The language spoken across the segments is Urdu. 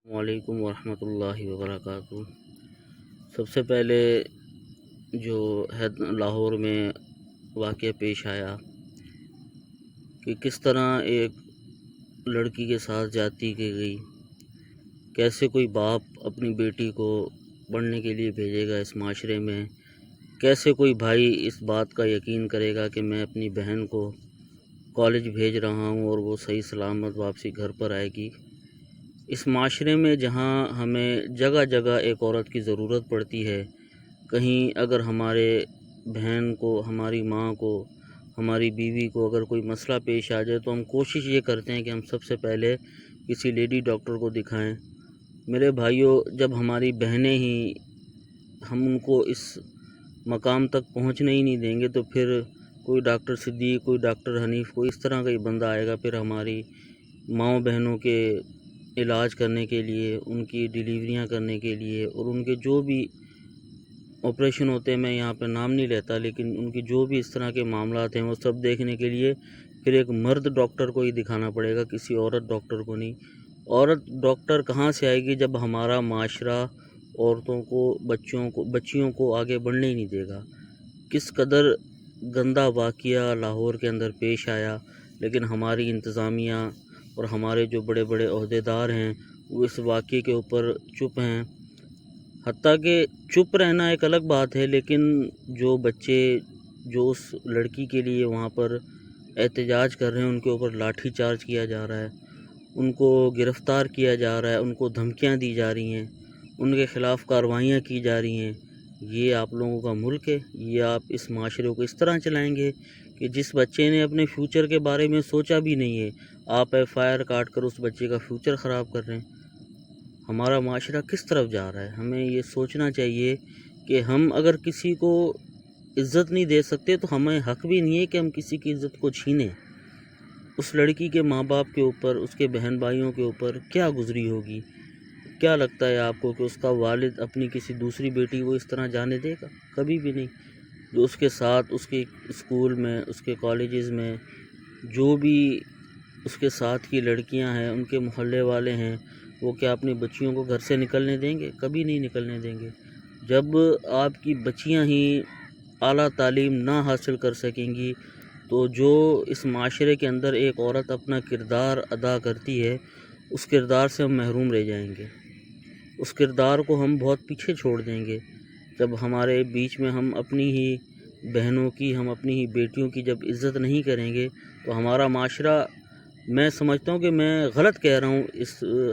وعلیکم ورحمۃ اللہ وبرکاتہ۔ سب سے پہلے جو ہے لاہور میں واقعہ پیش آیا کہ کس طرح ایک لڑکی کے ساتھ زیادتی کی گئی، کیسے کوئی باپ اپنی بیٹی کو پڑھنے کے لیے بھیجے گا اس معاشرے میں، کیسے کوئی بھائی اس بات کا یقین کرے گا کہ میں اپنی بہن کو کالج بھیج رہا ہوں اور وہ صحیح سلامت واپسی گھر پر آئے گی۔ اس معاشرے میں جہاں ہمیں جگہ جگہ ایک عورت کی ضرورت پڑتی ہے، کہیں اگر ہمارے بہن کو، ہماری ماں کو، ہماری بیوی کو اگر کوئی مسئلہ پیش آ جائے تو ہم کوشش یہ کرتے ہیں کہ ہم سب سے پہلے کسی لیڈی ڈاکٹر کو دکھائیں۔ میرے بھائیوں، جب ہماری بہنیں ہی ہم ان کو اس مقام تک پہنچنے ہی نہیں دیں گے تو پھر کوئی ڈاکٹر صدیق، کوئی ڈاکٹر حنیف، کوئی اس طرح کا ہی بندہ آئے گا پھر ہماری ماؤں بہنوں کے علاج کرنے کے لیے، ان کی ڈیلیوریاں کرنے کے لیے اور ان کے جو بھی آپریشن ہوتے ہیں، میں یہاں پہ نام نہیں لیتا، لیکن ان کی جو بھی اس طرح کے معاملات ہیں وہ سب دیکھنے کے لیے پھر ایک مرد ڈاکٹر کو ہی دکھانا پڑے گا، کسی عورت ڈاکٹر کو نہیں۔ عورت ڈاکٹر کہاں سے آئے گی جب ہمارا معاشرہ عورتوں کو، بچیوں کو آگے بڑھنے ہی نہیں دے گا۔ کس قدر گندہ واقعہ لاہور کے اندر پیش آیا، لیکن ہماری انتظامیہ اور ہمارے جو بڑے بڑے عہدیدار ہیں وہ اس واقعے کے اوپر چپ ہیں۔ حتیٰ کہ چپ رہنا ایک الگ بات ہے، لیکن جو بچے جو اس لڑکی کے لیے وہاں پر احتجاج کر رہے ہیں ان کے اوپر لاٹھی چارج کیا جا رہا ہے، ان کو گرفتار کیا جا رہا ہے، ان کو دھمکیاں دی جا رہی ہیں، ان کے خلاف کارروائیاں کی جا رہی ہیں۔ یہ آپ لوگوں کا ملک ہے؟ یہ آپ اس معاشرے کو اس طرح چلائیں گے کہ جس بچے نے اپنے فیوچر کے بارے میں سوچا بھی نہیں ہے، آپ ایف آئی آر کاٹ کر اس بچے کا فیوچر خراب کر رہے ہیں؟ ہمارا معاشرہ کس طرف جا رہا ہے؟ ہمیں یہ سوچنا چاہیے کہ ہم اگر کسی کو عزت نہیں دے سکتے تو ہمیں حق بھی نہیں ہے کہ ہم کسی کی عزت کو چھینیں۔ اس لڑکی کے ماں باپ کے اوپر، اس کے بہن بھائیوں کے اوپر کیا گزری ہوگی؟ کیا لگتا ہے آپ کو کہ اس کا والد اپنی کسی دوسری بیٹی کو اس طرح جانے دے گا؟ کبھی بھی نہیں۔ جو اس کے ساتھ، اس کے اسکول میں، اس کے کالجز میں جو بھی اس کے ساتھ کی لڑکیاں ہیں، ان کے محلے والے ہیں، وہ کیا اپنی بچیوں کو گھر سے نکلنے دیں گے؟ کبھی نہیں نکلنے دیں گے۔ جب آپ کی بچیاں ہی اعلیٰ تعلیم نہ حاصل کر سکیں گی تو جو اس معاشرے کے اندر ایک عورت اپنا کردار ادا کرتی ہے، اس کردار سے ہم محروم رہ جائیں گے، اس کردار کو ہم بہت پیچھے چھوڑ دیں گے۔ جب ہمارے بیچ میں ہم اپنی ہی بہنوں کی، ہم اپنی ہی بیٹیوں کی جب عزت نہیں کریں گے تو ہمارا معاشرہ، میں سمجھتا ہوں کہ میں غلط کہہ رہا ہوں،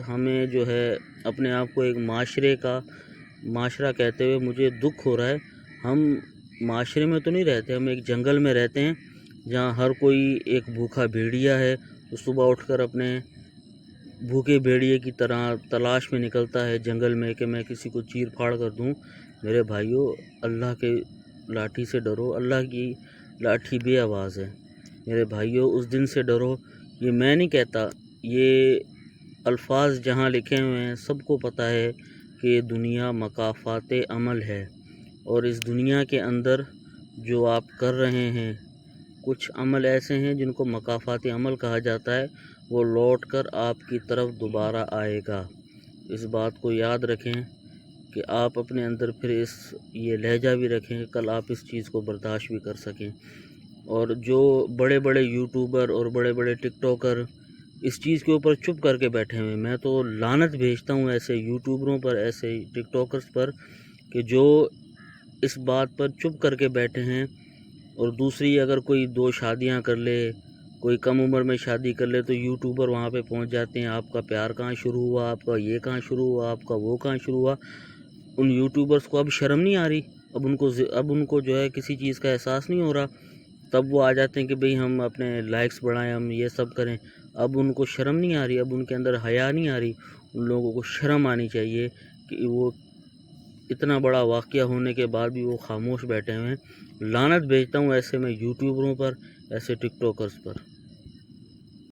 ہمیں جو ہے اپنے آپ کو ایک معاشرہ کہتے ہوئے مجھے دکھ ہو رہا ہے۔ ہم معاشرے میں تو نہیں رہتے، ہم ایک جنگل میں رہتے ہیں جہاں ہر کوئی ایک بھوکا بھیڑیا ہے جو صبح اٹھ کر اپنے بھوکے بھیڑیے کی طرح تلاش میں نکلتا ہے جنگل میں کہ میں کسی کو چیر پھاڑ کر دوں۔ میرے بھائیوں، اللہ کے لاٹھی سے ڈرو، اللہ کی لاٹھی بے آواز ہے۔ میرے بھائیوں، اس دن سے ڈرو۔ یہ میں نہیں کہتا، یہ الفاظ جہاں لکھے ہوئے ہیں سب کو پتہ ہے کہ دنیا مکافات عمل ہے، اور اس دنیا کے اندر جو آپ کر رہے ہیں کچھ عمل ایسے ہیں جن کو مکافات عمل کہا جاتا ہے، وہ لوٹ کر آپ کی طرف دوبارہ آئے گا۔ اس بات کو یاد رکھیں کہ آپ اپنے اندر پھر یہ لہجہ بھی رکھیں کہ کل آپ اس چیز کو برداشت بھی کر سکیں۔ اور جو بڑے بڑے یوٹیوبر اور بڑے بڑے ٹک ٹاکر اس چیز کے اوپر چپ کر کے بیٹھے ہوئے ہیں، میں تو لعنت بھیجتا ہوں ایسے یوٹیوبروں پر، ایسے ٹک ٹاکرز پر کہ جو اس بات پر چپ کر کے بیٹھے ہیں۔ اور دوسری، اگر کوئی 2 شادیاں کر لے، کوئی کم عمر میں شادی کر لے تو یوٹیوبر وہاں پہ پہنچ جاتے ہیں، آپ کا پیار کہاں شروع ہوا، آپ کا یہ کہاں شروع ہوا، آپ کا وہ کہاں شروع ہوا۔ ان یوٹیوبرز کو اب شرم نہیں آ رہی، اب ان کو جو ہے کسی چیز کا احساس نہیں ہو رہا، تب وہ آ جاتے ہیں کہ بھئی ہم اپنے لائکس بڑھائیں، ہم یہ سب کریں۔ اب ان کو شرم نہیں آ رہی، اب ان کے اندر حیا نہیں آ رہی۔ ان لوگوں کو شرم آنی چاہیے کہ وہ اتنا بڑا واقعہ ہونے کے بعد بھی وہ خاموش بیٹھے ہوئے ہیں۔ لعنت بھیجتا ہوں ایسے میں یوٹیوبروں پر، ایسے ٹک ٹاکرز پر۔